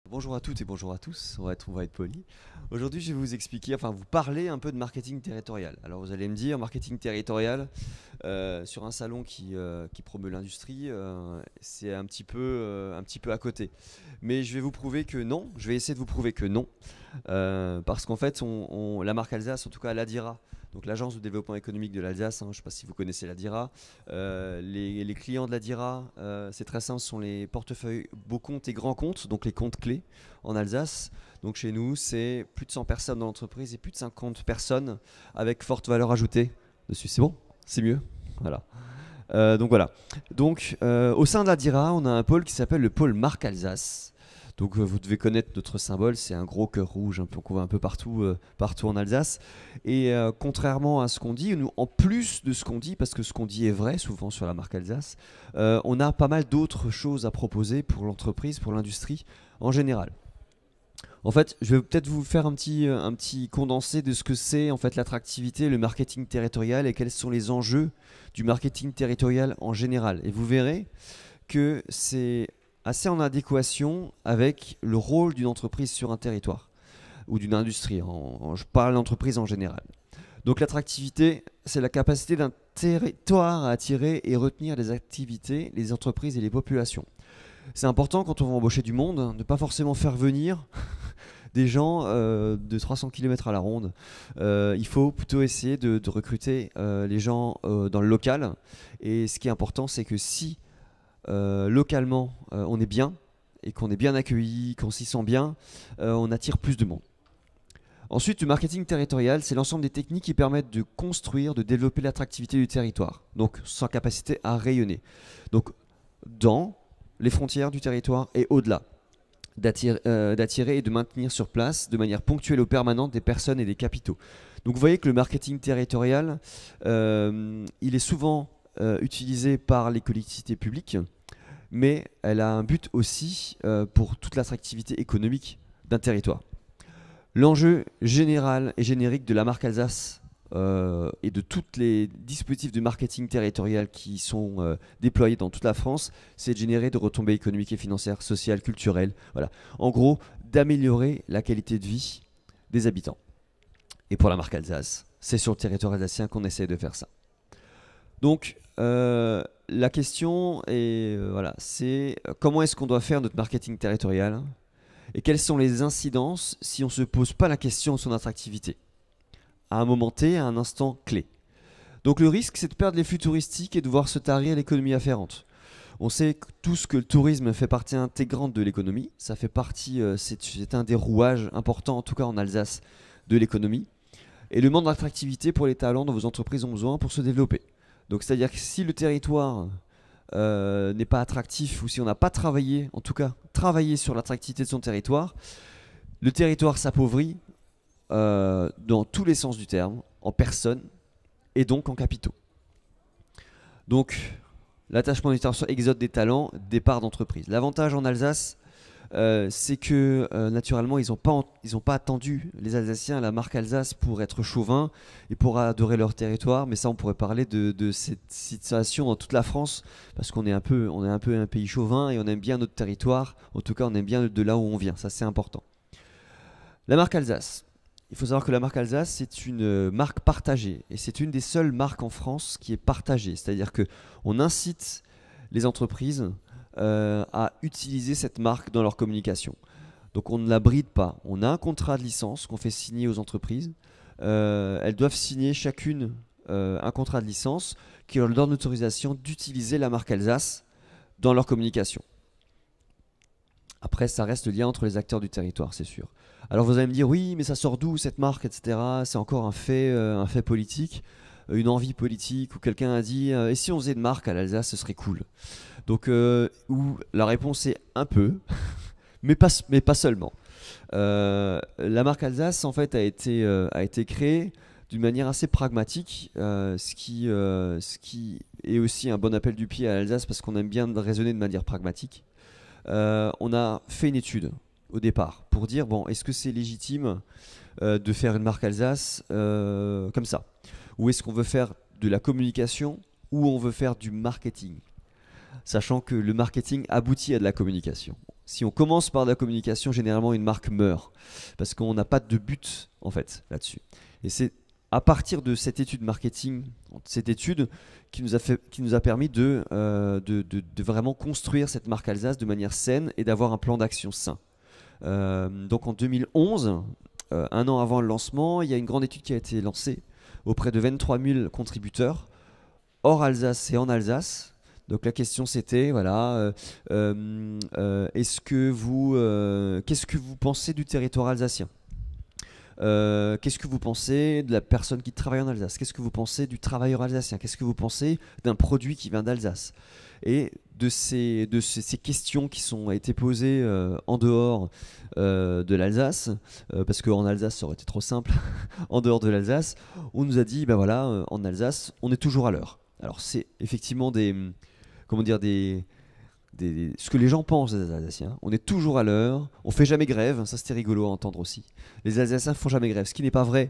Bonjour à toutes et bonjour à tous, on va être poli. Aujourd'hui, je vais vous expliquer, enfin vous parler un peu de marketing territorial. Alors vous allez me dire, marketing territorial, sur un salon qui promeut l'industrie, c'est un petit peu à côté. Mais je vais vous prouver que non, je vais essayer de vous prouver que non, parce qu'en fait, la marque Alsace, en tout cas l'ADIRA, donc l'agence de développement économique de l'Alsace, je ne sais pas si vous connaissez l'ADIRA, les clients de l'ADIRA, c'est très simple, ce sont les portefeuilles beaux comptes et grands comptes, donc les comptes clés en Alsace. Donc chez nous, c'est plus de 100 personnes dans l'entreprise et plus de 50 personnes avec forte valeur ajoutée dessus. C'est bon? C'est mieux? Voilà. Donc voilà. Donc au sein de l'ADIRA, on a un pôle qui s'appelle le pôle Marque Alsace. Donc vous devez connaître notre symbole, c'est un gros cœur rouge qu'on voit un peu partout en Alsace. Et contrairement à ce qu'on dit, nous, en plus de ce qu'on dit, parce que ce qu'on dit est vrai souvent sur la marque Alsace, on a pas mal d'autres choses à proposer pour l'entreprise, pour l'industrie en général. En fait, je vais peut-être vous faire un petit condensé de ce que c'est en fait l'attractivité, le marketing territorial et quels sont les enjeux du marketing territorial en général. Et vous verrez que c'est assez en adéquation avec le rôle d'une entreprise sur un territoire ou d'une industrie. Je parle d'entreprise en général. Donc l'attractivité, c'est la capacité d'un territoire à attirer et retenir les activités, les entreprises et les populations. C'est important quand on va embaucher du monde, de ne pas forcément faire venir des gens de 300 km à la ronde. Il faut plutôt essayer de recruter les gens dans le local. Et ce qui est important, c'est que si localement on est bien et qu'on est bien accueilli, qu'on s'y sent bien, on attire plus de monde. Ensuite, le marketing territorial, c'est l'ensemble des techniques qui permettent de construire, de développer l'attractivité du territoire, donc sa capacité à rayonner. Donc, dans les frontières du territoire et au-delà, d'attirer et de maintenir sur place de manière ponctuelle ou permanente des personnes et des capitaux. Donc vous voyez que le marketing territorial, il est souvent utilisé par les collectivités publiques, mais elle a un but aussi pour toute l'attractivité économique d'un territoire. L'enjeu général et générique de la marque Alsace et de tous les dispositifs de marketing territorial qui sont déployés dans toute la France, c'est de générer de retombées économiques et financières, sociales, culturelles. Voilà. En gros, d'améliorer la qualité de vie des habitants. Et pour la marque Alsace, c'est sur le territoire alsacien qu'on essaie de faire ça. Donc, la question est, voilà, c'est comment est-ce qu'on doit faire notre marketing territorial et quelles sont les incidences si on ne se pose pas la question de son attractivité à un moment T, à un instant clé. Donc le risque, c'est de perdre les flux touristiques et de voir se tarir l'économie afférente. On sait tous que le tourisme fait partie intégrante de l'économie. Ça fait partie, c'est un des rouages importants, en tout cas en Alsace, de l'économie. Et le manque d'attractivité pour les talents dont vos entreprises ont besoin pour se développer. Donc c'est-à-dire que si le territoire n'est pas attractif ou si on n'a pas travaillé, en tout cas travaillé sur l'attractivité de son territoire, le territoire s'appauvrit dans tous les sens du terme, en personnes et donc en capitaux. Donc l'attachement du territoire exode des talents, départ d'entreprise. L'avantage en Alsace, c'est que naturellement ils n'ont pas attendu les Alsaciens la marque Alsace pour être chauvins et pour adorer leur territoire, mais ça on pourrait parler de cette situation dans toute la France parce qu'on est un peu un pays chauvin et on aime bien notre territoire, en tout cas on aime bien de là où on vient, ça c'est important. La marque Alsace. Il faut savoir que la marque Alsace, c'est une marque partagée et c'est une des seules marques en France qui est partagée, c'est-à-dire que on incite les entreprises à utiliser cette marque dans leur communication. Donc on ne la bride pas. On a un contrat de licence qu'on fait signer aux entreprises. Elles doivent signer chacune un contrat de licence qui leur donne l'autorisation d'utiliser la marque Alsace dans leur communication. Après, ça reste le lien entre les acteurs du territoire, c'est sûr. Alors vous allez me dire, oui, mais ça sort d'où cette marque, etc. C'est encore un fait politique, une envie politique, où quelqu'un a dit, et si on faisait une marque à l'Alsace, ce serait cool. Donc, où la réponse est un peu, mais pas seulement. La marque Alsace, en fait, a été créée d'une manière assez pragmatique, ce qui est aussi un bon appel du pied à l'Alsace parce qu'on aime bien raisonner de manière pragmatique. On a fait une étude au départ pour dire, bon, est-ce que c'est légitime de faire une marque Alsace comme ça? Ou est-ce qu'on veut faire de la communication ou on veut faire du marketing? sachant que le marketing aboutit à de la communication. Si on commence par de la communication, généralement une marque meurt, parce qu'on n'a pas de but en fait là-dessus. Et c'est à partir de cette étude marketing, cette étude qui nous a permis de vraiment construire cette marque Alsace de manière saine et d'avoir un plan d'action sain. Donc en 2011, un an avant le lancement, il y a une grande étude qui a été lancée auprès de 23 000 contributeurs hors Alsace et en Alsace. Donc la question c'était, voilà, qu'est-ce que vous pensez du territoire alsacien? Qu'est-ce que vous pensez de la personne qui travaille en Alsace? Qu'est-ce que vous pensez du travailleur alsacien? Qu'est-ce que vous pensez d'un produit qui vient d'Alsace? Et de ces questions qui ont été posées en dehors de l'Alsace, parce qu'en Alsace ça aurait été trop simple, en dehors de l'Alsace, on nous a dit, ben voilà, en Alsace, on est toujours à l'heure. Alors c'est effectivement ce que les gens pensent des Alsaciens. On est toujours à l'heure, on fait jamais grève, ça c'était rigolo à entendre aussi. Les Alsaciens font jamais grève, ce qui n'est pas vrai,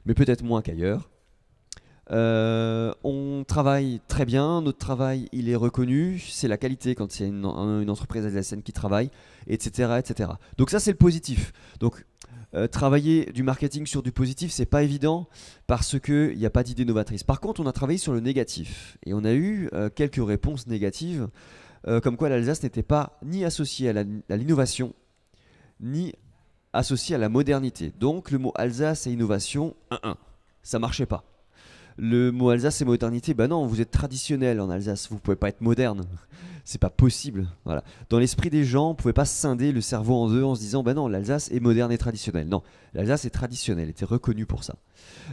mais peut-être moins qu'ailleurs. On travaille très bien, notre travail il est reconnu, c'est la qualité quand c'est une entreprise alsacienne qui travaille, etc., etc. Donc ça c'est le positif. Donc travailler du marketing sur du positif, c'est pas évident parce qu'il n'y a pas d'idée novatrice. Par contre, on a travaillé sur le négatif et on a eu quelques réponses négatives, comme quoi l'Alsace n'était pas ni associée à l'innovation, ni associée à la modernité. Donc le mot Alsace et innovation, ça marchait pas. Le mot Alsace et modernité, bah non, vous êtes traditionnel en Alsace, vous pouvez pas être moderne. C'est pas possible. Voilà. Dans l'esprit des gens, on pouvait pas scinder le cerveau en deux en se disant, bah non, l'Alsace est moderne et traditionnelle. Non, l'Alsace est traditionnelle, était reconnue pour ça.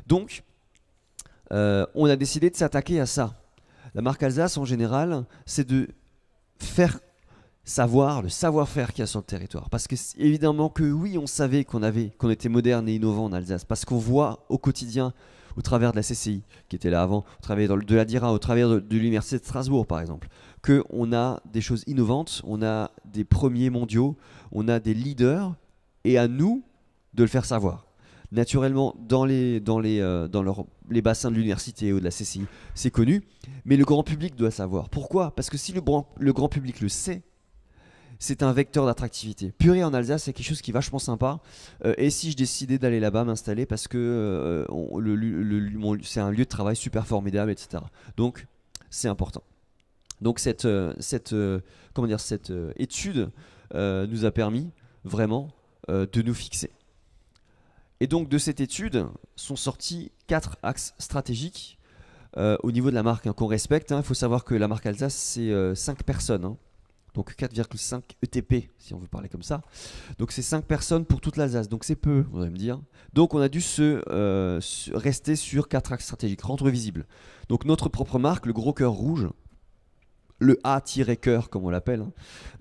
Donc, on a décidé de s'attaquer à ça. La marque Alsace, en général, c'est de faire savoir le savoir-faire qu'il y a sur le territoire. Parce que évidemment que oui, on savait qu'on était moderne et innovant en Alsace, parce qu'on voit au quotidien, au travers de la CCI qui était là avant, au travers de la DIRA, au travers de l'Université de Strasbourg par exemple, qu'on a des choses innovantes, on a des premiers mondiaux, on a des leaders, et à nous de le faire savoir. Naturellement, dans les bassins de l'université ou de la CCI, c'est connu, mais le grand public doit savoir. Pourquoi? Parce que si le grand public le sait, c'est un vecteur d'attractivité. Purée en Alsace, c'est quelque chose qui est vachement sympa. Et si je décidais d'aller là-bas m'installer parce que c'est un lieu de travail super formidable, etc. Donc, c'est important. Donc, cette étude nous a permis vraiment de nous fixer. Et donc, de cette étude sont sortis 4 axes stratégiques au niveau de la marque qu'on respecte. Il faut savoir que la marque Alsace, c'est 5 personnes. Donc 4,5 ETP, si on veut parler comme ça. Donc c'est 5 personnes pour toute l'Alsace. Donc c'est peu, on va me dire. Donc on a dû rester sur 4 axes stratégiques, rendre visible. Donc notre propre marque, le gros cœur rouge, le A-cœur comme on l'appelle,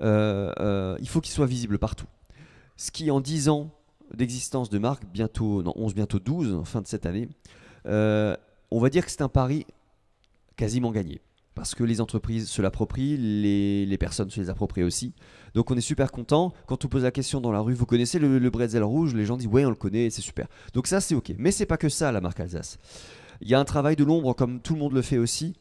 il faut qu'il soit visible partout. Ce qui en 10 ans d'existence de marque, 11, bientôt 12, en fin de cette année, on va dire que c'est un pari quasiment gagné. Parce que les entreprises se l'approprient, les personnes se les approprient aussi. Donc on est super content. Quand on pose la question dans la rue, vous connaissez le bretzel rouge? Les gens disent ouais, on le connaît, c'est super. Donc ça c'est ok. Mais c'est pas que ça la marque Alsace. Il y a un travail de l'ombre comme tout le monde le fait aussi.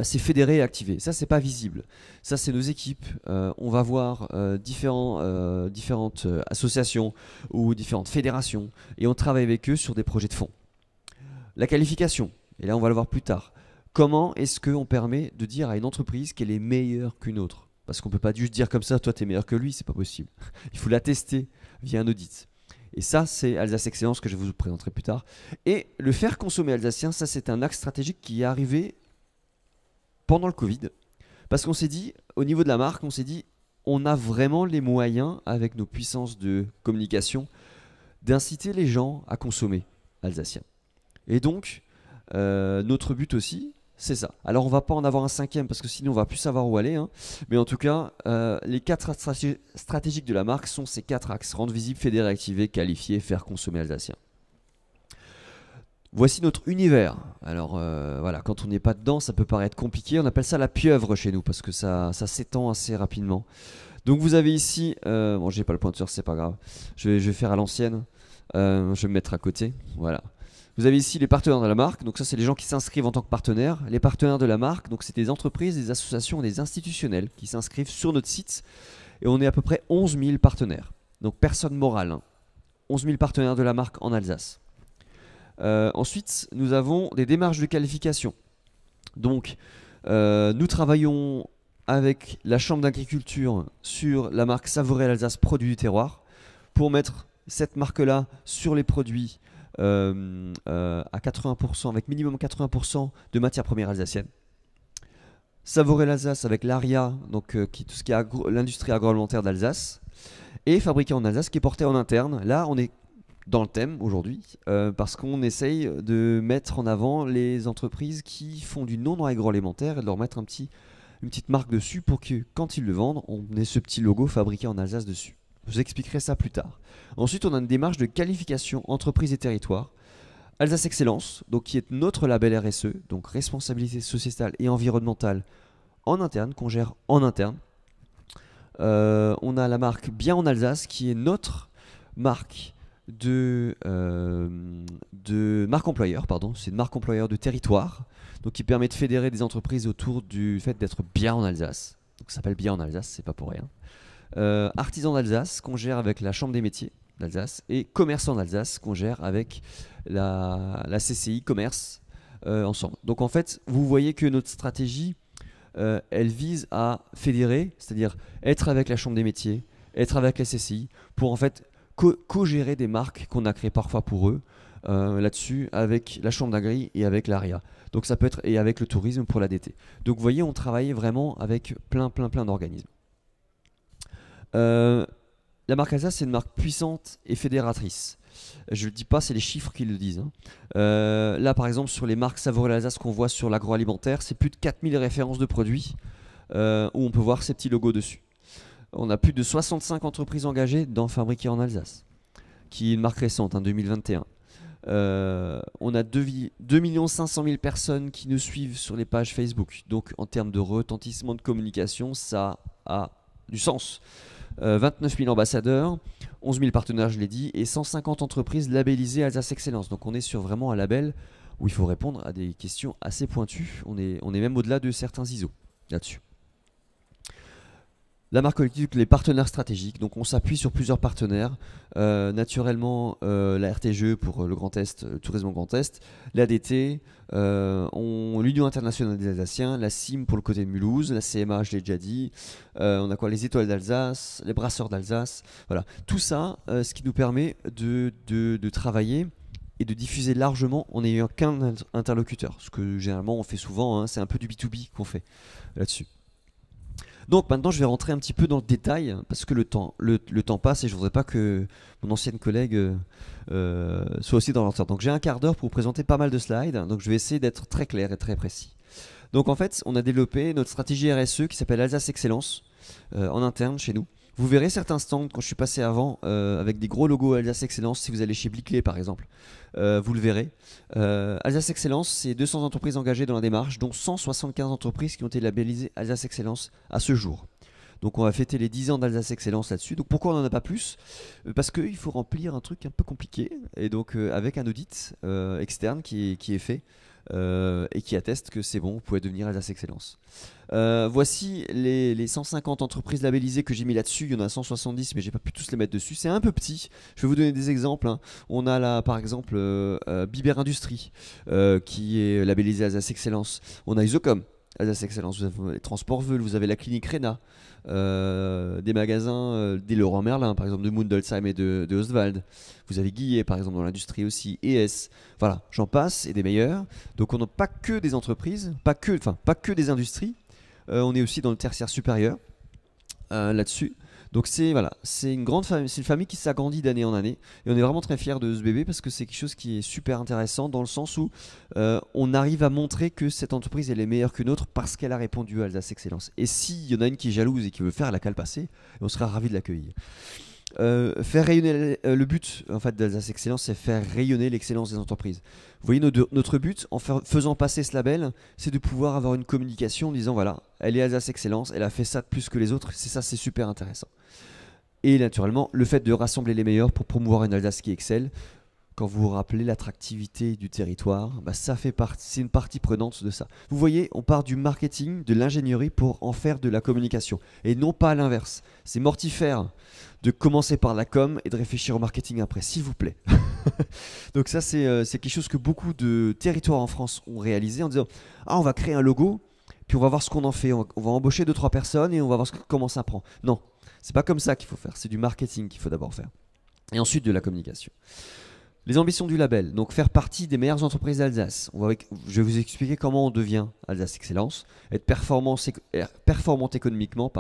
C'est fédérer et activer. Ça c'est pas visible. Ça c'est nos équipes. On va voir différentes associations ou différentes fédérations et on travaille avec eux sur des projets de fond. La qualification. Et là on va le voir plus tard. Comment est-ce qu'on permet de dire à une entreprise qu'elle est meilleure qu'une autre? Parce qu'on ne peut pas juste dire comme ça, toi tu es meilleur que lui, c'est pas possible. Il faut la tester via un audit. Et ça, c'est Alsace Excellence que je vous présenterai plus tard. Et le faire consommer alsacien, ça c'est un axe stratégique qui est arrivé pendant le Covid. Parce qu'on s'est dit, au niveau de la marque, on s'est dit, on a vraiment les moyens, avec nos puissances de communication, d'inciter les gens à consommer alsacien. Et donc, notre but aussi, c'est ça. Alors on va pas en avoir un 5e parce que sinon on va plus savoir où aller. Mais en tout cas, les 4 axes stratégiques de la marque sont ces 4 axes. Rendre visible, fédérer, activer, qualifier, faire consommer alsacien. Voici notre univers. Alors voilà, quand on n'est pas dedans, ça peut paraître compliqué. On appelle ça la pieuvre chez nous parce que ça s'étend assez rapidement. Donc vous avez ici, bon j'ai pas le pointeur, c'est pas grave. Je vais faire à l'ancienne. Je vais me mettre à côté. Voilà. Vous avez ici les partenaires de la marque, donc ça c'est les gens qui s'inscrivent en tant que partenaires. Les partenaires de la marque, donc c'est des entreprises, des associations, des institutionnels qui s'inscrivent sur notre site. Et on est à peu près 11 000 partenaires, donc personne morale, hein. 11 000 partenaires de la marque en Alsace. Ensuite, nous avons des démarches de qualification. Donc, nous travaillons avec la Chambre d'agriculture sur la marque Savourer l'Alsace produit du terroir pour mettre cette marque-là sur les produits à 80%, avec minimum 80% de matières premières alsaciennes. Savourer l'Alsace avec l'ARIA, donc tout ce qui est l'industrie agroalimentaire d'Alsace, et Fabriqué en Alsace qui est porté en interne. Là, on est dans le thème aujourd'hui parce qu'on essaye de mettre en avant les entreprises qui font du non agroalimentaire et de leur mettre une petite marque dessus pour que quand ils le vendent, on ait ce petit logo Fabriqué en Alsace dessus. Je vous expliquerai ça plus tard. Ensuite, on a une démarche de qualification entreprise et territoire. Alsace Excellence, donc qui est notre label RSE, donc responsabilité sociétale et environnementale en interne, qu'on gère en interne. On a la marque Bien en Alsace, qui est notre marque de marque employeur, pardon. C'est une marque employeur de territoire, donc qui permet de fédérer des entreprises autour du fait d'être bien en Alsace. Donc ça s'appelle Bien en Alsace, c'est pas pour rien. Artisan d'Alsace, qu'on gère avec la Chambre des métiers d'Alsace, et Commerçant d'Alsace, qu'on gère avec la CCI Commerce ensemble. Donc en fait, vous voyez que notre stratégie, elle vise à fédérer, c'est-à-dire être avec la Chambre des métiers, être avec la CCI, pour en fait co-gérer des marques qu'on a créées parfois pour eux, là-dessus, avec la Chambre d'Agri et avec l'ARIA. Donc ça peut être, et avec le tourisme pour l'ADT. Donc vous voyez, on travaille vraiment avec plein d'organismes. La marque Alsace, c'est une marque puissante et fédératrice. Je ne le dis pas, c'est les chiffres qui le disent, hein. Là, par exemple, sur les marques Savourer l'Alsace qu'on voit sur l'agroalimentaire, c'est plus de 4000 références de produits où on peut voir ces petits logos dessus. On a plus de 65 entreprises engagées dans Fabriqué en Alsace, qui est une marque récente, hein, 2021. On a 2 500 000 personnes qui nous suivent sur les pages Facebook. Donc, en termes de retentissement de communication, ça a du sens. 29 000 ambassadeurs, 11 000 partenaires, je l'ai dit, et 150 entreprises labellisées Alsace Excellence. Donc on est sur vraiment un label où il faut répondre à des questions assez pointues. On est même au-delà de certains ISO là-dessus. La marque collective, les partenaires stratégiques. Donc on s'appuie sur plusieurs partenaires. Naturellement, la RTGE pour le Grand Est, le tourisme au Grand Est, l'ADT, l'Union internationale des Alsaciens, la CIM pour le côté de Mulhouse, la CMA, je l'ai déjà dit. On a quoi, les Étoiles d'Alsace, les Brasseurs d'Alsace. Voilà, tout ça, ce qui nous permet de travailler et de diffuser largement en n'ayant qu'un interlocuteur. Ce que généralement on fait souvent, hein, c'est un peu du B2B qu'on fait là-dessus. Donc maintenant je vais rentrer un petit peu dans le détail parce que le temps passe et je ne voudrais pas que mon ancienne collègue soit aussi dans le retard. Donc j'ai un quart d'heure pour vous présenter pas mal de slides, donc je vais essayer d'être très clair et très précis. Donc en fait on a développé notre stratégie RSE qui s'appelle Alsace Excellence en interne chez nous. Vous verrez certains stands quand je suis passé avant avec des gros logos Alsace Excellence. Si vous allez chez Biclay par exemple, vous le verrez. Alsace Excellence, c'est 200 entreprises engagées dans la démarche, dont 175 entreprises qui ont été labellisées Alsace Excellence à ce jour. Donc on va fêter les 10 ans d'Alsace Excellence là-dessus. Donc pourquoi on n'en a pas plus? Parce qu'il faut remplir un truc un peu compliqué. Et donc avec un audit externe qui est fait et qui atteste que c'est bon, vous pouvez devenir Alsace Excellence. Voici les 150 entreprises labellisées que j'ai mis là-dessus. Il y en a 170, mais j'ai pas pu tous les mettre dessus. C'est un peu petit. Je vais vous donner des exemples, hein. On a là, par exemple, Biber Industrie, qui est labellisée Alsace Excellence. On a Isocom, Alsace Excellence. Vous avez les Transports Veul, vous avez la clinique Rena, des magasins des Leroy Merlin, par exemple, de Mundelsheim et de Ostwald. Vous avez Guillet, par exemple, dans l'industrie aussi, ES. Voilà, j'en passe, et des meilleurs. Donc on n'a pas que des entreprises, pas que des industries. On est aussi dans le tertiaire supérieur là-dessus. Donc c'est une grande famille, c'est une famille qui s'agrandit d'année en année et on est vraiment très fiers de ce bébé parce que c'est quelque chose qui est super intéressant dans le sens où on arrive à montrer que cette entreprise elle est meilleure qu'une autre parce qu'elle a répondu à Alsace Excellence. Et s'il y en a une qui est jalouse et qui veut faire, elle a qu'à le passer, on sera ravis de l'accueillir. Faire rayonner le but en fait d'Alsace Excellence, c'est faire rayonner l'excellence des entreprises. Vous voyez, notre but en faisant passer ce label, c'est de pouvoir avoir une communication en disant voilà, elle est Alsace Excellence, elle a fait ça de plus que les autres, c'est super intéressant. Et naturellement, le fait de rassembler les meilleurs pour promouvoir une Alsace qui excelle, quand vous vous rappelez l'attractivité du territoire, bah ça fait c'est une partie prenante de ça. Vous voyez, on part du marketing, de l'ingénierie pour en faire de la communication. Et non pas à l'inverse. C'est mortifère de commencer par la com et de réfléchir au marketing après, s'il vous plaît. Donc ça, c'est quelque chose que beaucoup de territoires en France ont réalisé en disant « Ah, on va créer un logo, puis on va voir ce qu'on en fait. On va embaucher 2-3 personnes et on va voir comment ça prend. » Non, c'est pas comme ça qu'il faut faire. C'est du marketing qu'il faut d'abord faire. Et ensuite de la communication. Les ambitions du label, donc faire partie des meilleures entreprises d'Alsace. Je vais vous expliquer comment on devient Alsace Excellence, être performante économiquement,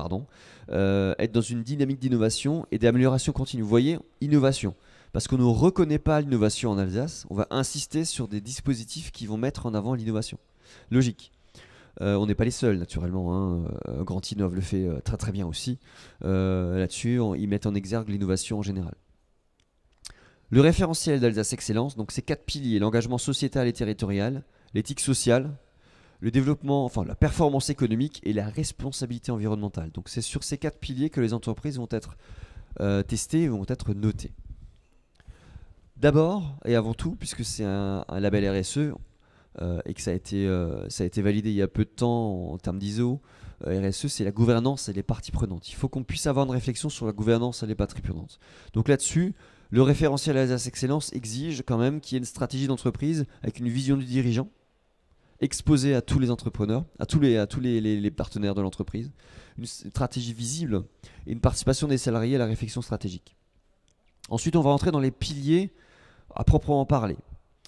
être dans une dynamique d'innovation et d'amélioration continue. Vous voyez, innovation. Parce qu'on ne reconnaît pas l'innovation en Alsace, on va insister sur des dispositifs qui vont mettre en avant l'innovation. Logique. On n'est pas les seuls, naturellement. Grand Innov le fait très très bien aussi. Là-dessus, ils mettent en exergue l'innovation en général. Le référentiel d'Alsace Excellence, donc ces 4 piliers, l'engagement sociétal et territorial, l'éthique sociale, le développement, enfin la performance économique et la responsabilité environnementale. Donc c'est sur ces 4 piliers que les entreprises vont être testées et vont être notées. D'abord et avant tout, puisque c'est un label RSE et que ça a été validé il y a peu de temps en termes d'ISO, RSE c'est la gouvernance et les parties prenantes. Il faut qu'on puisse avoir une réflexion sur la gouvernance et les parties prenantes. Donc là-dessus, le référentiel Alsace Excellence exige quand même qu'il y ait une stratégie d'entreprise avec une vision du dirigeant, exposée à tous les entrepreneurs, à tous les partenaires de l'entreprise, une stratégie visible et une participation des salariés à la réflexion stratégique. Ensuite, on va entrer dans les piliers à proprement parler.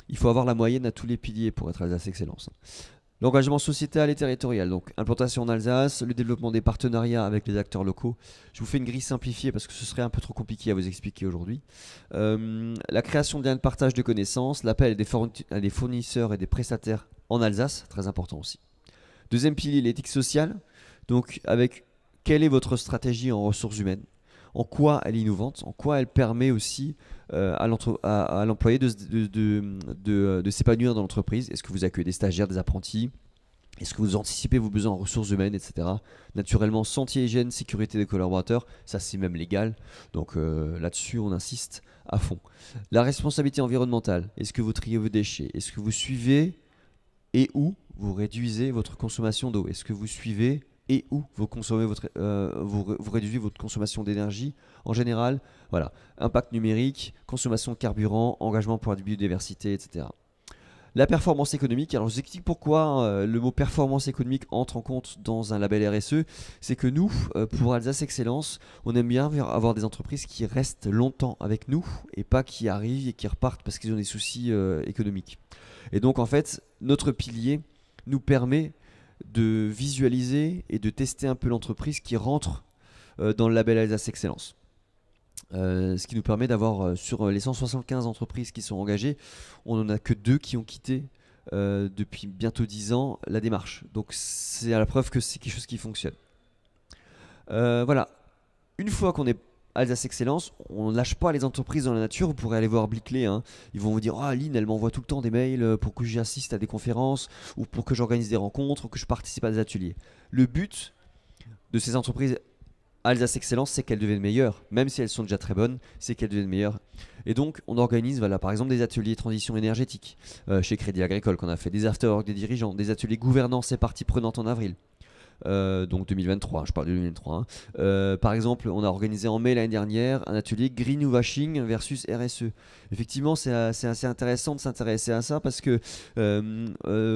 Il faut avoir la moyenne à tous les piliers pour être Alsace Excellence. L'engagement sociétal et territorial, donc implantation en Alsace, le développement des partenariats avec les acteurs locaux. Je vous fais une grille simplifiée parce que ce serait un peu trop compliqué à vous expliquer aujourd'hui. La création de liens de partage de connaissances, l'appel à des fournisseurs et des prestataires en Alsace, très important aussi. Deuxième pilier, l'éthique sociale, donc avec quelle est votre stratégie en ressources humaines, en quoi elle est innovante, en quoi elle permet aussi à l'employé de s'épanouir dans l'entreprise. Est-ce que vous accueillez des stagiaires, des apprentis? Est-ce que vous anticipez vos besoins en ressources humaines, etc. Naturellement, santé, hygiène, sécurité des collaborateurs, ça c'est même légal. Donc là-dessus, on insiste à fond. La responsabilité environnementale, est-ce que vous triez vos déchets? Est-ce que vous suivez et où vous réduisez votre consommation d'eau? Est-ce que vous suivez et où vous réduisez votre consommation d'énergie en général? Voilà, impact numérique, consommation de carburant, engagement pour la biodiversité, etc. La performance économique, alors je vous explique pourquoi le mot performance économique entre en compte dans un label RSE. C'est que nous, pour Alsace Excellence, on aime bien avoir des entreprises qui restent longtemps avec nous et pas qui arrivent et qui repartent parce qu'ils ont des soucis économiques. Et donc en fait, notre pilier nous permet de visualiser et de tester un peu l'entreprise qui rentre dans le label Alsace Excellence. Ce qui nous permet d'avoir sur les 175 entreprises qui sont engagées, on n'en a que 2 qui ont quitté depuis bientôt 10 ans la démarche. Donc c'est à la preuve que c'est quelque chose qui fonctionne. Voilà, une fois qu'on est Alsace Excellence, on ne lâche pas les entreprises dans la nature. Vous pourrez aller voir Blickley, hein. Ils vont vous dire: ah, Lynn, elle m'envoie tout le temps des mails pour que j'assiste à des conférences ou pour que j'organise des rencontres ou que je participe à des ateliers. Le but de ces entreprises Alsace Excellence, c'est qu'elles deviennent meilleures. Même si elles sont déjà très bonnes, c'est qu'elles deviennent meilleures. Et donc, on organise par exemple des ateliers transition énergétique chez Crédit Agricole qu'on a fait, des after-work des dirigeants, des ateliers gouvernance et parties prenantes en avril. Donc 2023, je parle de 2023. Par exemple, on a organisé en mai l'année dernière un atelier greenwashing versus RSE. Effectivement, c'est assez intéressant de s'intéresser à ça parce que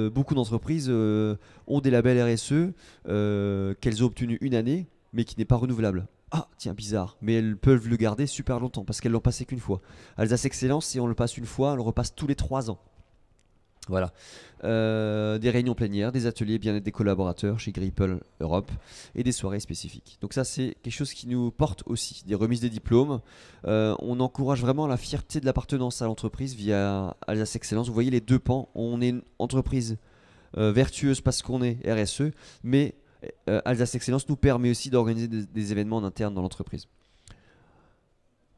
beaucoup d'entreprises ont des labels RSE qu'elles ont obtenus une année, mais qui n'est pas renouvelable. Ah, tiens, bizarre. Mais elles peuvent le garder super longtemps parce qu'elles l'ont passé qu'une fois. Alsace Excellence, si on le passe une fois, on le repasse tous les 3 ans. Voilà. Des réunions plénières, des ateliers bien-être des collaborateurs chez Gripple Europe et des soirées spécifiques. Donc ça, c'est quelque chose qui nous porte aussi. Des remises des diplômes. On encourage vraiment la fierté de l'appartenance à l'entreprise via Alsace Excellence. Vous voyez les 2 pans. On est une entreprise vertueuse parce qu'on est RSE, mais Alsace Excellence nous permet aussi d'organiser des événements en interne dans l'entreprise.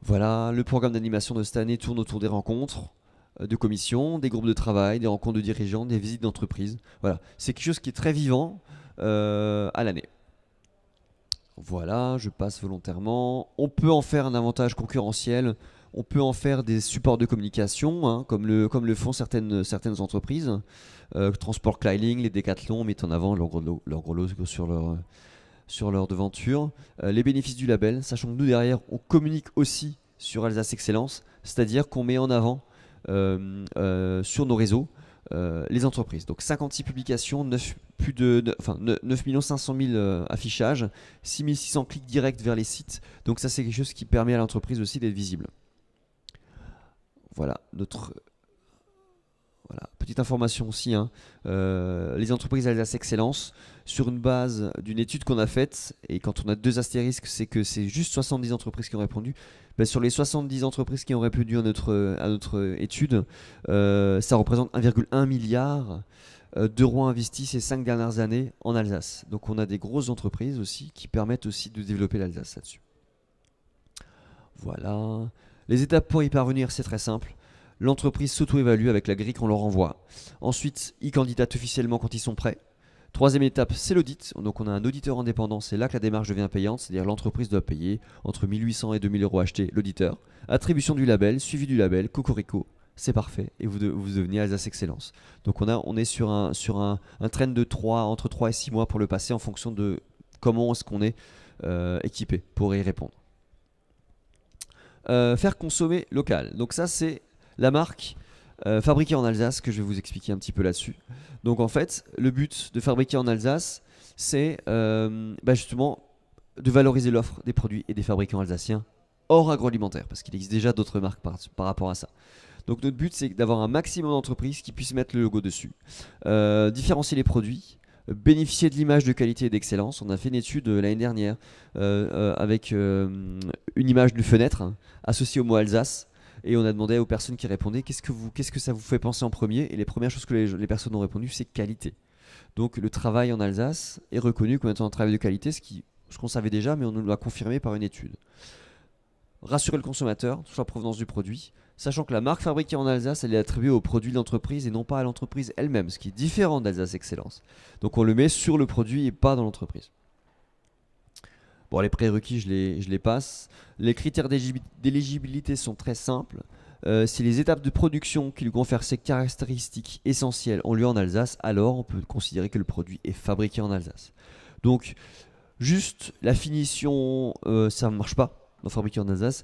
Voilà, le programme d'animation de cette année tourne autour des rencontres de commissions, des groupes de travail, des rencontres de dirigeants, des visites d'entreprise. Voilà, c'est quelque chose qui est très vivant à l'année. Voilà, je passe volontairement. On peut en faire un avantage concurrentiel. On peut en faire des supports de communication, hein, comme le font certaines entreprises. Transport Clyling, les Decathlon mettent en avant leur gros logo sur leur devanture. Les bénéfices du label, sachant que nous derrière, on communique aussi sur Alsace Excellence, c'est-à-dire qu'on met en avant sur nos réseaux les entreprises. Donc 56 publications, 9 500 000 affichages, 6 600 clics directs vers les sites. Donc ça, c'est quelque chose qui permet à l'entreprise aussi d'être visible. Voilà, voilà, petite information aussi, hein. Les entreprises Alsace Excellence, sur une base d'une étude qu'on a faite, et quand on a 2 astérisques, c'est que c'est juste 70 entreprises qui ont répondu. Ben, sur les 70 entreprises qui ont répondu à notre étude, ça représente 1,1 milliard d'euros investis ces 5 dernières années en Alsace. Donc on a des grosses entreprises aussi qui permettent aussi de développer l'Alsace là-dessus. Voilà. Les étapes pour y parvenir, c'est très simple. L'entreprise s'auto-évalue avec la grille qu'on leur envoie. Ensuite, ils candidatent officiellement quand ils sont prêts. Troisième étape, c'est l'audit. Donc on a un auditeur indépendant, c'est là que la démarche devient payante, c'est-à-dire l'entreprise doit payer entre 1800 et 2000 euros achetés l'auditeur. Attribution du label, suivi du label, cocorico, c'est parfait, et vous devenez Alsace Excellence. Donc on est sur un trend de entre 3 et 6 mois pour le passer en fonction de comment est-ce qu'on est équipé pour y répondre. Faire consommer local. Donc ça, c'est la marque fabriquée en Alsace que je vais vous expliquer un petit peu là-dessus. Donc en fait, le but de fabriquer en Alsace, c'est justement de valoriser l'offre des produits et des fabricants alsaciens hors agroalimentaire, parce qu'il existe déjà d'autres marques par rapport à ça. Donc notre but, c'est d'avoir un maximum d'entreprises qui puissent mettre le logo dessus, différencier les produits, bénéficier de l'image de qualité et d'excellence. On a fait une étude l'année dernière avec une image de fenêtre associée au mot Alsace. Et on a demandé aux personnes qui répondaient qu'est-ce que ça vous fait penser en premier. Et les premières choses que les personnes ont répondu, c'est qualité. Donc le travail en Alsace est reconnu comme étant un travail de qualité, ce qu'on savait déjà, mais on nous l'a confirmé par une étude. Rassurer le consommateur sur la provenance du produit, sachant que la marque fabriquée en Alsace, elle est attribuée au produit de l'entreprise et non pas à l'entreprise elle-même, ce qui est différent d'Alsace Excellence. Donc on le met sur le produit et pas dans l'entreprise. Bon, les prérequis, je les passe. Les critères d'éligibilité sont très simples. Si les étapes de production qui lui confèrent ces caractéristiques essentielles ont lieu en Alsace, alors on peut considérer que le produit est fabriqué en Alsace. Donc, juste la finition, ça ne marche pas dans fabriqué en Alsace.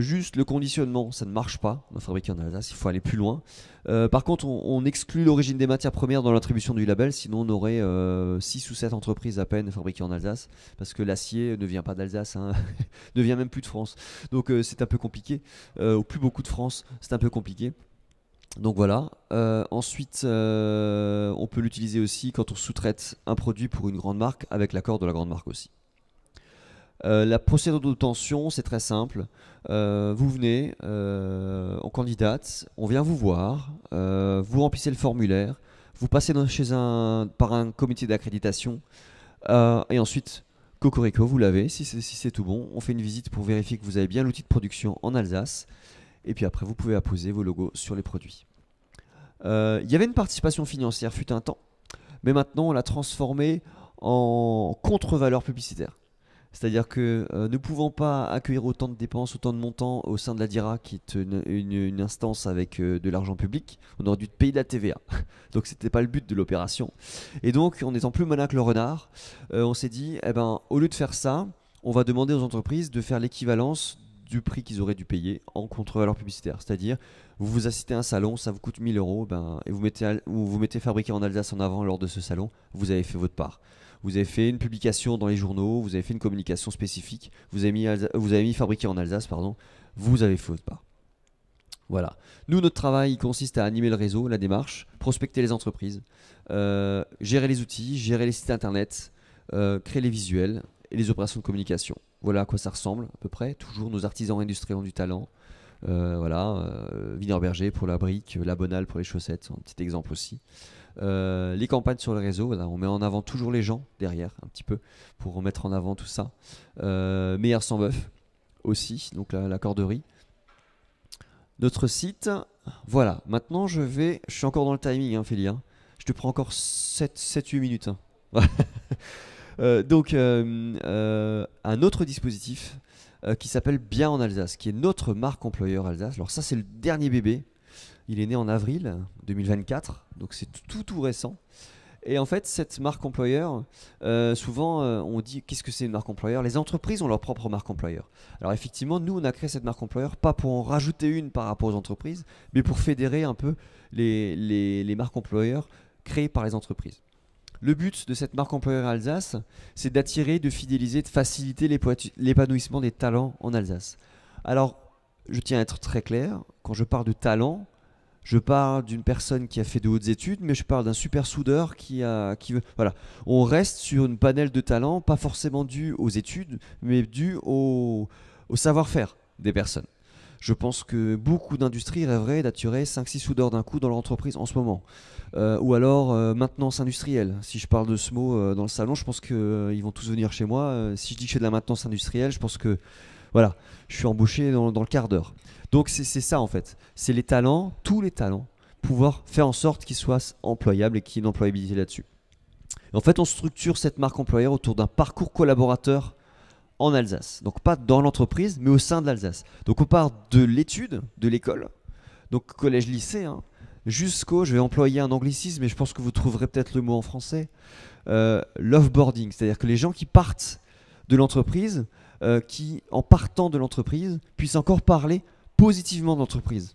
Juste le conditionnement, ça ne marche pas dans fabriqué en Alsace, il faut aller plus loin. Par contre, on exclut l'origine des matières premières dans l'attribution du label, sinon on aurait 6 ou 7 entreprises à peine fabriquées en Alsace, parce que l'acier ne vient pas d'Alsace, hein, ne vient même plus de France. Donc c'est un peu compliqué, ou plus beaucoup de France, c'est un peu compliqué. Donc voilà. Ensuite, on peut l'utiliser aussi quand on sous-traite un produit pour une grande marque, avec l'accord de la grande marque aussi. La procédure d'obtention, c'est très simple. Vous venez, on candidate, on vient vous voir, vous remplissez le formulaire, vous passez par un comité d'accréditation, et ensuite, cocorico, vous l'avez, si c'est tout bon. On fait une visite pour vérifier que vous avez bien l'outil de production en Alsace, et puis après, vous pouvez apposer vos logos sur les produits. Il y avait une participation financière, fut un temps, mais maintenant, on l'a transformée en contre-valeur publicitaire. C'est-à-dire que ne pouvant pas accueillir autant de dépenses, autant de montants au sein de la DIRA, qui est une instance avec de l'argent public, on aurait dû payer de la TVA. Donc c'était pas le but de l'opération. Et donc en étant plus malin que le renard, on s'est dit, au lieu de faire ça, on va demander aux entreprises de faire l'équivalence du prix qu'ils auraient dû payer en contre-valeur publicitaire. C'est-à-dire, vous vous assistez à un salon, ça vous coûte 1000 euros, et vous mettez fabriqué en Alsace en avant lors de ce salon, vous avez fait votre part. Vous avez fait une publication dans les journaux, vous avez fait une communication spécifique, vous avez mis fabriqué en Alsace, pardon, vous avez fait votre part. Voilà. Nous, notre travail consiste à animer le réseau, la démarche, prospecter les entreprises, gérer les outils, gérer les sites internet, créer les visuels et les opérations de communication. Voilà à quoi ça ressemble à peu près. Toujours nos artisans industriels ont du talent. Wienerberger pour la brique, la Bonal pour les chaussettes, un petit exemple aussi. Les campagnes sur le réseau, voilà, on met en avant toujours les gens derrière un petit peu pour remettre en avant tout ça. Meilleur sans bœuf aussi, donc la corderie. Notre site, voilà. Maintenant je suis encore dans le timing, hein, Félie, hein. Je te prends encore 7-8 minutes. Hein. Donc un autre dispositif qui s'appelle Bien en Alsace, qui est notre marque employeur Alsace. Alors ça, c'est le dernier bébé. Il est né en avril 2024, donc c'est tout récent. Et en fait, cette marque employeur, souvent on dit qu'est-ce que c'est une marque employeur? Les entreprises ont leur propre marque employeur. Alors effectivement, nous on a créé cette marque employeur pas pour en rajouter une par rapport aux entreprises, mais pour fédérer un peu les marques employeurs créées par les entreprises. Le but de cette marque employeur Alsace, c'est d'attirer, de fidéliser, de faciliter l'épanouissement des talents en Alsace. Alors, je tiens à être très clair, quand je parle de talent, je parle d'une personne qui a fait de hautes études, mais je parle d'un super soudeur qui veut. Voilà. On reste sur une panel de talents, pas forcément dû aux études, mais dû au savoir-faire des personnes. Je pense que beaucoup d'industries rêveraient d'attirer 5-6 soudeurs d'un coup dans leur entreprise en ce moment. Ou alors maintenance industrielle. Si je parle de ce mot dans le salon, je pense qu'ils vont tous venir chez moi. Si je dis que je fais de la maintenance industrielle, je pense que voilà, je suis embauché dans le quart d'heure. Donc c'est ça en fait. C'est les talents, tous les talents, pouvoir faire en sorte qu'ils soient employables et qu'il y ait une employabilité là-dessus. En fait, on structure cette marque employeur autour d'un parcours collaborateur en Alsace. Donc pas dans l'entreprise, mais au sein de l'Alsace. Donc on part de l'étude, de l'école, donc collège-lycée, hein, jusqu'au, je vais employer un anglicisme, mais je pense que vous trouverez peut-être le mot en français, l'offboarding. C'est-à-dire que les gens qui partent de l'entreprise, qui en partant de l'entreprise, puissent encore parler positivement de l'entreprise.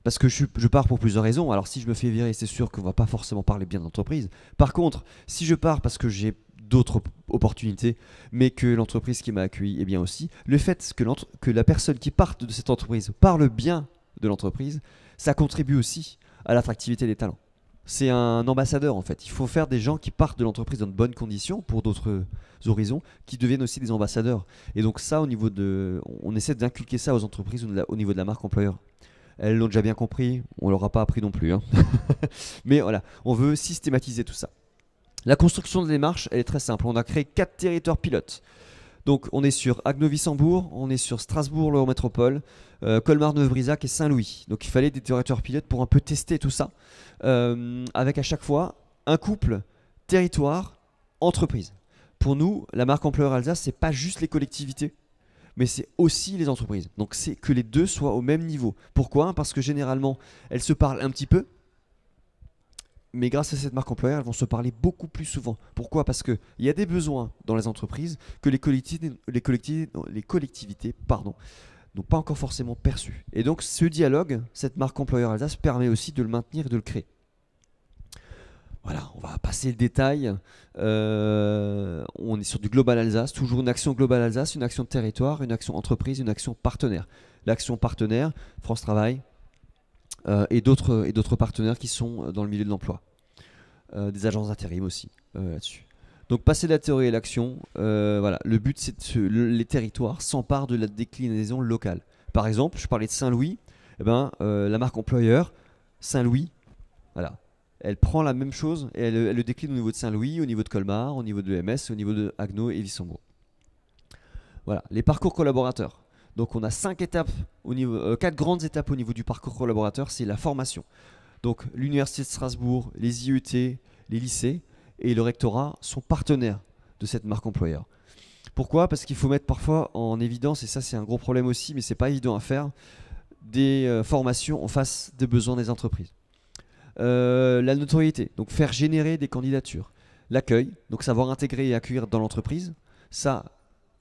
Parce que je pars pour plusieurs raisons. Alors si je me fais virer, c'est sûr qu'on ne va pas forcément parler bien de l'entreprise. Par contre, si je pars parce que j'ai d'autres opportunités, mais que l'entreprise qui m'a accueilli est bien aussi, le fait que la personne qui parte de cette entreprise parle bien de l'entreprise, ça contribue aussi à l'attractivité des talents. C'est un ambassadeur en fait. Il faut faire des gens qui partent de l'entreprise dans de bonnes conditions pour d'autres horizons, qui deviennent aussi des ambassadeurs. Et donc ça, on essaie d'inculquer ça aux entreprises au niveau de la marque employeur. Elles l'ont déjà bien compris, on leur a pas appris non plus, hein. Mais voilà, on veut systématiser tout ça. La construction de démarche, elle est très simple. On a créé 4 territoires pilotes. Donc on est sur Agno-Wissembourg, on est sur Strasbourg-L'Eurométropole, Colmar-Neuf-Brisac et Saint-Louis. Donc il fallait des territoires pilotes pour un peu tester tout ça, avec à chaque fois un couple territoire-entreprise. Pour nous, la marque employeur Alsace, c'est pas juste les collectivités, mais c'est aussi les entreprises. Donc c'est que les deux soient au même niveau. Pourquoi? Parce que généralement, elles se parlent un petit peu, mais grâce à cette marque employeur, elles vont se parler beaucoup plus souvent. Pourquoi? Parce qu'il y a des besoins dans les entreprises que les collectivités n'ont pas encore forcément perçus. Et donc ce dialogue, cette marque employeur Alsace permet aussi de le maintenir et de le créer. Voilà, on va passer le détail. On est sur du Global Alsace, toujours une action Global Alsace, une action de territoire, une action entreprise, une action partenaire. L'action partenaire, France Travail et d'autres partenaires qui sont dans le milieu de l'emploi. Des agences d'intérim aussi là-dessus. Donc passer de la théorie à l'action, voilà, le but c'est que les territoires s'emparent de la déclinaison locale. Par exemple, je parlais de Saint-Louis, la marque employeur, Saint-Louis, voilà. Elle prend la même chose et elle le décline au niveau de Saint-Louis, au niveau de Colmar, au niveau de MS, au niveau de Agno et Wissembourg. Voilà, les parcours collaborateurs. Donc on a 4 grandes étapes au niveau du parcours collaborateur, c'est la formation. Donc l'Université de Strasbourg, les IET, les lycées et le rectorat sont partenaires de cette marque employeur. Pourquoi? Parce qu'il faut mettre parfois en évidence, et ça c'est un gros problème aussi, mais c'est pas évident à faire, des formations en face des besoins des entreprises. La notoriété, donc faire générer des candidatures. L'accueil, donc savoir intégrer et accueillir dans l'entreprise. Ça,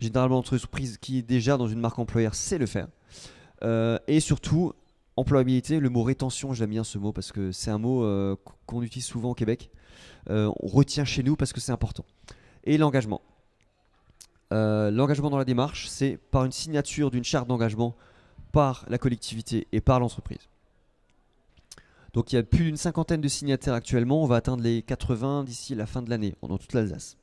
généralement l'entreprise qui est déjà dans une marque employeur sait le faire. Et surtout, employabilité, le mot rétention, j'aime bien ce mot parce que c'est un mot qu'on utilise souvent au Québec. On retient chez nous parce que c'est important. Et l'engagement. L'engagement dans la démarche, c'est par une signature d'une charte d'engagement par la collectivité et par l'entreprise. Donc il y a plus d'une cinquantaine de signataires actuellement, on va atteindre les 80 d'ici la fin de l'année, dans toute l'Alsace.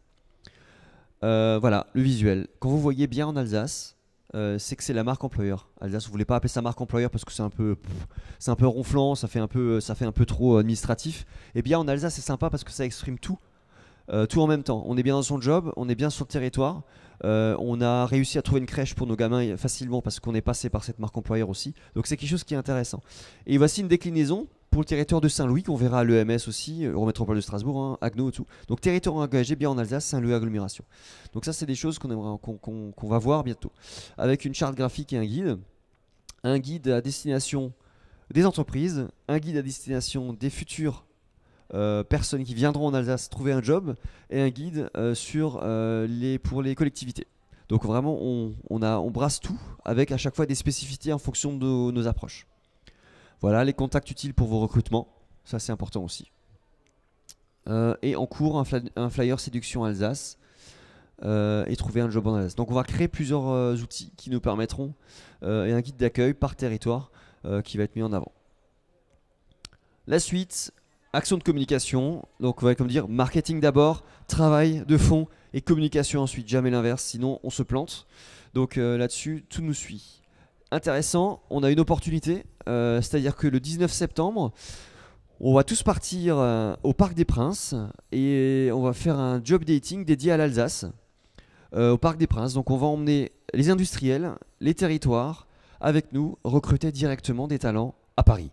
Voilà, le visuel. Quand vous voyez bien en Alsace, c'est que c'est la marque employeur. Alsace, vous ne voulez pas appeler ça marque employeur parce que c'est un peu ronflant, ça fait un peu trop administratif. Et bien en Alsace, c'est sympa parce que ça exprime tout en même temps. On est bien dans son job, on est bien sur le territoire. On a réussi à trouver une crèche pour nos gamins facilement parce qu'on est passé par cette marque employeur aussi. Donc c'est quelque chose qui est intéressant. Et voici une déclinaison pour le territoire de Saint-Louis, qu'on verra à l'EMS aussi, Eurométropole de Strasbourg, hein, Agno et tout. Donc territoire engagé bien en Alsace, Saint-Louis agglomération. Donc ça, c'est des choses qu'on va voir bientôt. Avec une charte graphique et un guide à destination des entreprises, un guide à destination des futures personnes qui viendront en Alsace trouver un job, et un guide pour les collectivités. Donc vraiment, on brasse tout avec à chaque fois des spécificités en fonction de nos approches. Voilà, les contacts utiles pour vos recrutements, ça c'est important aussi. Et en cours, un flyer séduction Alsace et trouver un job en Alsace. Donc on va créer plusieurs outils qui nous permettront, et un guide d'accueil par territoire qui va être mis en avant. La suite, action de communication. Donc on va comme dire marketing d'abord, travail de fond et communication ensuite, jamais l'inverse, sinon on se plante. Donc là-dessus, tout nous suit. Intéressant, on a une opportunité, c'est-à-dire que le 19 septembre, on va tous partir au Parc des Princes et on va faire un job dating dédié à l'Alsace au Parc des Princes. Donc on va emmener les industriels, les territoires avec nous, recruter directement des talents à Paris.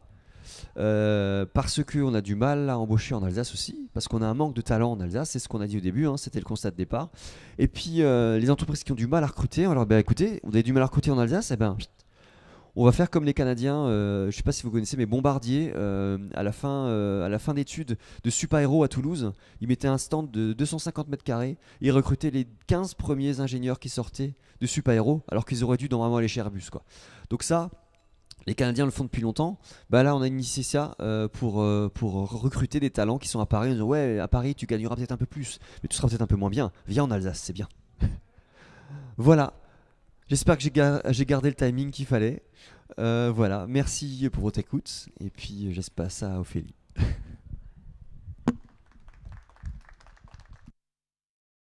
Parce qu'on a du mal à embaucher en Alsace aussi, parce qu'on a un manque de talent en Alsace, c'est ce qu'on a dit au début, hein, c'était le constat de départ. Et puis les entreprises qui ont du mal à recruter, alors écoutez, on a du mal à recruter en Alsace, on va faire comme les Canadiens, je ne sais pas si vous connaissez, mais Bombardier, à la fin d'études de Supaéro à Toulouse, ils mettaient un stand de 250 mètres carrés, ils recrutaient les 15 premiers ingénieurs qui sortaient de Supaéro, alors qu'ils auraient dû normalement aller chez Airbus, quoi. Donc ça, les Canadiens le font depuis longtemps. Là, on a initié ça pour recruter des talents qui sont à Paris. On dit, ouais, à Paris, tu gagneras peut-être un peu plus, mais tu seras peut-être un peu moins bien. Viens en Alsace, c'est bien. Voilà. J'espère que j'ai gardé le timing qu'il fallait. Voilà. Merci pour votre écoute. Et puis, j'espère ça à Ophélie.